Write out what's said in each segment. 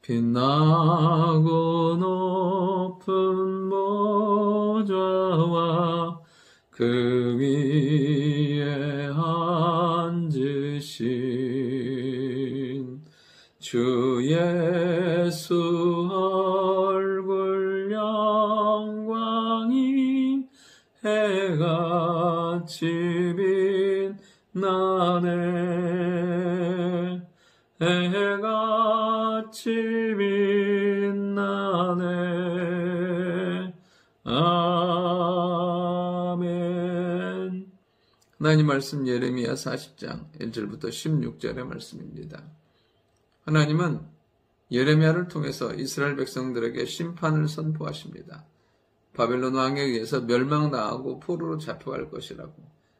빛나고 높은 보좌와 그 위에 앉으신 주 예수 얼굴 영광이 해같이 빛나네. 해같이 빛나네. 아멘. 하나님 말씀 예레미야 40장 1절부터 16절의 말씀입니다. 하나님은 예레미야를 통해서 이스라엘 백성들에게 심판을 선포하십니다. 바벨론 왕에 의해서 멸망당하고 포로로 잡혀갈 것이라고,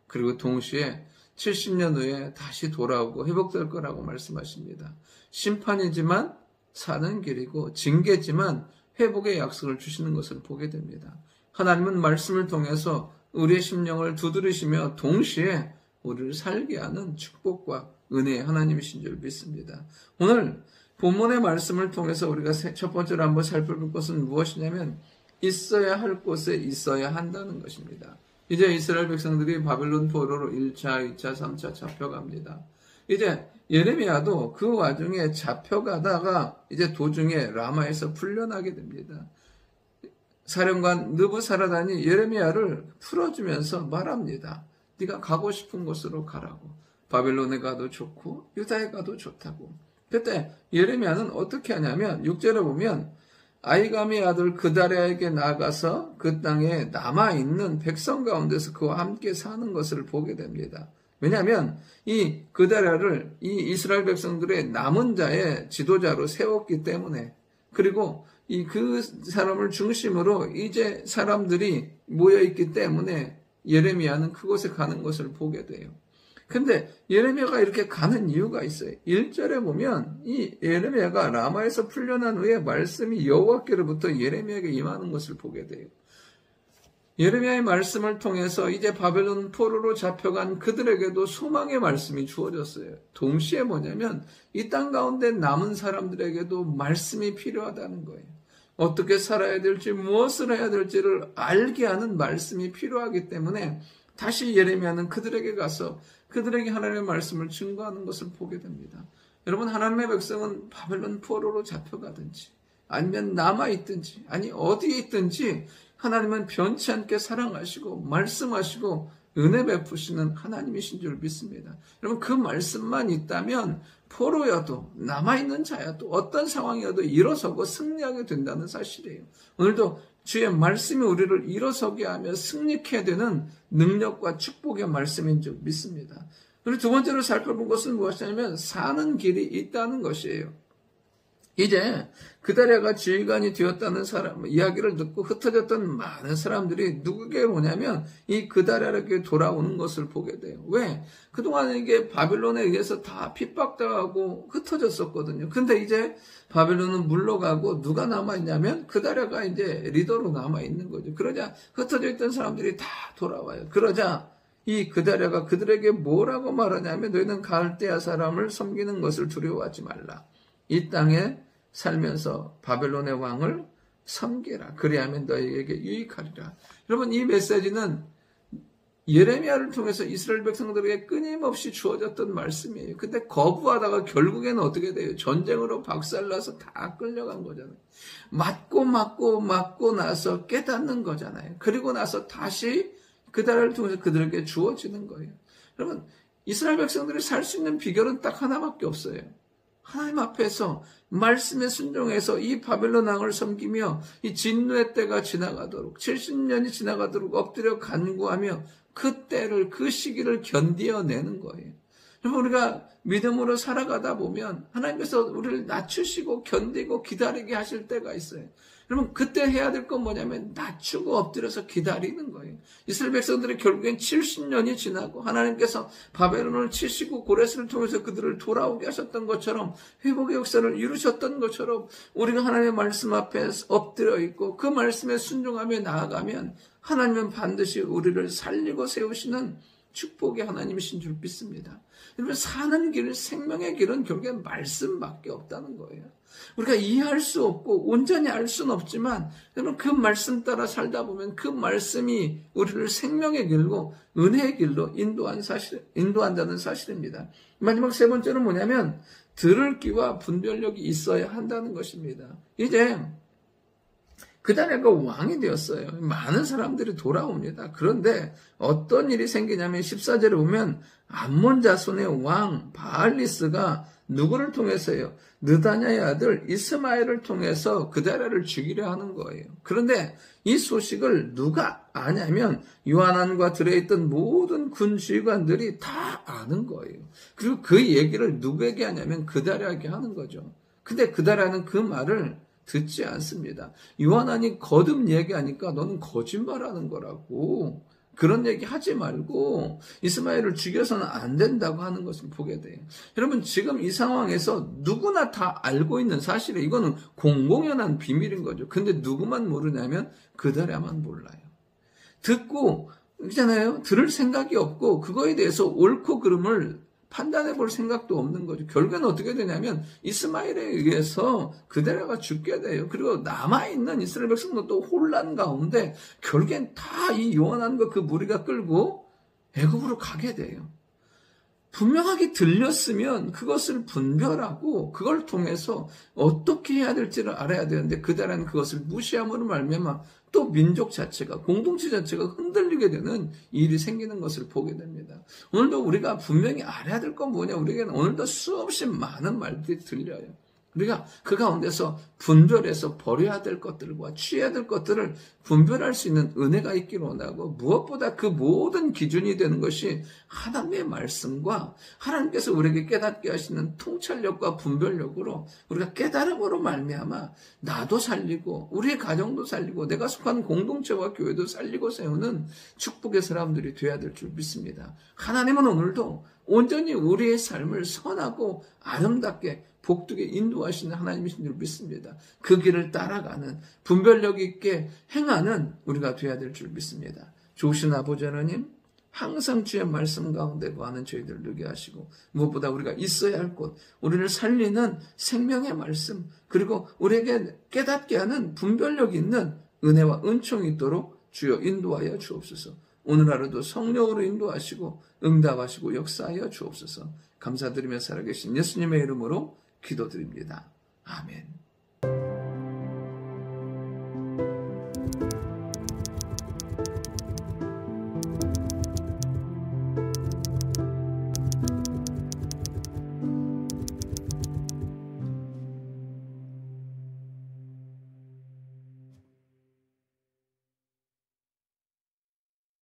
그리고 동시에 70년 후에 다시 돌아오고 회복될 거라고 말씀하십니다. 심판이지만 사는 길이고 징계지만 회복의 약속을 주시는 것을 보게 됩니다. 하나님은 말씀을 통해서 우리의 심령을 두드리시며 동시에 우리를 살게 하는 축복과 은혜의 하나님이신 줄 믿습니다. 오늘 본문의 말씀을 통해서 우리가 첫 번째로 한번 살펴볼 것은 무엇이냐면 있어야 할 곳에 있어야 한다는 것입니다. 이제 이스라엘 백성들이 바벨론 포로로 1차, 2차, 3차 잡혀갑니다. 이제 예레미야도 그 와중에 잡혀가다가 이제 도중에 라마에서 풀려나게 됩니다. 사령관 느부사라단이 예레미야를 풀어주면서 말합니다. 네가 가고 싶은 곳으로 가라고. 바벨론에 가도 좋고 유다에 가도 좋다고. 그때 예레미야는 어떻게 하냐면 6절에 보면 아이감의 아들 그다랴에게 나아가서 그 땅에 남아있는 백성 가운데서 그와 함께 사는 것을 보게 됩니다. 왜냐하면 이 그다랴를 이 이스라엘 백성들의 남은 자의 지도자로 세웠기 때문에, 그리고 그 사람을 중심으로 이제 사람들이 모여있기 때문에 예레미야는 그곳에 가는 것을 보게 돼요. 근데 예레미야가 이렇게 가는 이유가 있어요. 1절에 보면 이 예레미야가 라마에서 풀려난 후에 말씀이 여호와께로부터 예레미야에게 임하는 것을 보게 돼요. 예레미야의 말씀을 통해서 이제 바벨론 포로로 잡혀간 그들에게도 소망의 말씀이 주어졌어요. 동시에 뭐냐면 이 땅 가운데 남은 사람들에게도 말씀이 필요하다는 거예요. 어떻게 살아야 될지, 무엇을 해야 될지를 알게 하는 말씀이 필요하기 때문에 다시 예레미야는 그들에게 가서 그들에게 하나님의 말씀을 증거하는 것을 보게 됩니다. 여러분, 하나님의 백성은 바벨론 포로로 잡혀가든지 아니면 남아있든지 아니 어디에 있든지 하나님은 변치 않게 사랑하시고 말씀하시고 은혜 베푸시는 하나님이신 줄 믿습니다. 여러분, 그 말씀만 있다면 포로여도 남아있는 자여도 어떤 상황이어도 일어서고 승리하게 된다는 사실이에요. 오늘도 주의 말씀이 우리를 일어서게 하며 승리케 되는 능력과 축복의 말씀인 줄 믿습니다. 그리고 두 번째로 살펴본 것은 무엇이냐면 사는 길이 있다는 것이에요. 이제 그다랴가 지휘관이 되었다는 사람 이야기를 듣고 흩어졌던 많은 사람들이 누구에게 오냐면 이 그다랴에게 돌아오는 것을 보게 돼요. 왜? 그동안 이게 바벨론에 의해서 다 핍박당하고 흩어졌었거든요. 근데 이제 바벨론은 물러가고 누가 남아있냐면 그다랴가 이제 리더로 남아있는 거죠. 그러자 흩어져 있던 사람들이 다 돌아와요. 그러자 이 그다랴가 그들에게 뭐라고 말하냐면 너희는 갈대아 사람을 섬기는 것을 두려워하지 말라. 이 땅에 살면서 바벨론의 왕을 섬기라. 그리하면 너희에게 유익하리라. 여러분, 이 메시지는 예레미야를 통해서 이스라엘 백성들에게 끊임없이 주어졌던 말씀이에요. 근데 거부하다가 결국에는 어떻게 돼요? 전쟁으로 박살나서 다 끌려간 거잖아요. 맞고 나서 깨닫는 거잖아요. 그리고 나서 다시 그달을 통해서 그들에게 주어지는 거예요. 여러분, 이스라엘 백성들이 살 수 있는 비결은 딱 하나밖에 없어요. 하나님 앞에서 말씀에 순종해서 이 바벨론 왕을 섬기며 이 진노의 때가 지나가도록 70년이 지나가도록 엎드려 간구하며 그 때를 그 시기를 견디어내는 거예요. 여러분, 우리가 믿음으로 살아가다 보면 하나님께서 우리를 낮추시고 견디고 기다리게 하실 때가 있어요. 여러분, 그때 해야 될 건 뭐냐면 낮추고 엎드려서 기다리는 거예요. 이스라엘 백성들이 결국엔 70년이 지나고 하나님께서 바벨론을 치시고 고레스를 통해서 그들을 돌아오게 하셨던 것처럼 회복의 역사를 이루셨던 것처럼 우리가 하나님의 말씀 앞에 엎드려 있고 그 말씀에 순종하며 나아가면 하나님은 반드시 우리를 살리고 세우시는 축복의 하나님이신 줄 믿습니다. 여러분, 사는 길, 생명의 길은 결국엔 말씀밖에 없다는 거예요. 우리가 이해할 수 없고 온전히 알 수는 없지만 여러분, 그 말씀 따라 살다 보면 그 말씀이 우리를 생명의 길로 은혜의 길로 인도한다는 사실입니다. 마지막 세 번째는 뭐냐면 들을 귀와 분별력이 있어야 한다는 것입니다. 이제 그다레가 왕이 되었어요. 많은 사람들이 돌아옵니다. 그런데 어떤 일이 생기냐면 14절에 보면 암몬 자손의 왕 바알리스가 누구를 통해서요? 느다냐의 아들 이스마엘을 통해서 그다레를 죽이려 하는 거예요. 그런데 이 소식을 누가 아냐면 요하난과 들어있던 모든 군 지휘관들이 다 아는 거예요. 그리고 그 얘기를 누구에게 하냐면 그다레에게 하는 거죠. 근데 그다레는 그 말을 듣지 않습니다. 요하난이 거듭 얘기하니까 너는 거짓말하는 거라고, 그런 얘기 하지 말고 이스마엘을 죽여서는 안 된다고 하는 것을 보게 돼요. 여러분, 지금 이 상황에서 누구나 다 알고 있는 사실이에요. 이거는 공공연한 비밀인 거죠. 근데 누구만 모르냐면 그다레만 몰라요. 듣고 있잖아요. 들을 생각이 없고 그거에 대해서 옳고 그름을 판단해 볼 생각도 없는 거죠. 결국엔 어떻게 되냐면 이스마엘에 의해서 그다레가 죽게 돼요. 그리고 남아있는 이스라엘 백성도 또 혼란 가운데 결국엔 다 이 요한한과 그 무리가 끌고 애굽으로 가게 돼요. 분명하게 들렸으면 그것을 분별하고 그걸 통해서 어떻게 해야 될지를 알아야 되는데 그다레는 그것을 무시함으로 말미암아 또 민족 자체가, 공동체 자체가 흔들리게 되는 일이 생기는 것을 보게 됩니다. 오늘도 우리가 분명히 알아야 될 건 뭐냐? 우리에게는 오늘도 수없이 많은 말들이 들려요. 우리가 그 가운데서 분별해서 버려야 될 것들과 취해야 될 것들을 분별할 수 있는 은혜가 있기를 원하고, 무엇보다 그 모든 기준이 되는 것이 하나님의 말씀과 하나님께서 우리에게 깨닫게 하시는 통찰력과 분별력으로 우리가 깨달음으로 말미암아 나도 살리고 우리의 가정도 살리고 내가 속한 공동체와 교회도 살리고 세우는 축복의 사람들이 되어야 될 줄 믿습니다. 하나님은 오늘도 온전히 우리의 삶을 선하고 아름답게 복되게 인도하시는 하나님이신 줄 믿습니다. 그 길을 따라가는 분별력 있게 행하는 우리가 되어야 될 줄 믿습니다. 좋으신 아버지 하나님, 항상 주의 말씀 가운데 거하는 저희들을 누게 하시고 무엇보다 우리가 있어야 할 곳, 우리를 살리는 생명의 말씀, 그리고 우리에게 깨닫게 하는 분별력 있는 은혜와 은총이 있도록 주여 인도하여 주옵소서. 오늘 하루도 성령으로 인도하시고 응답하시고 역사하여 주옵소서. 감사드리며 살아계신 예수님의 이름으로 기도드립니다. 아멘.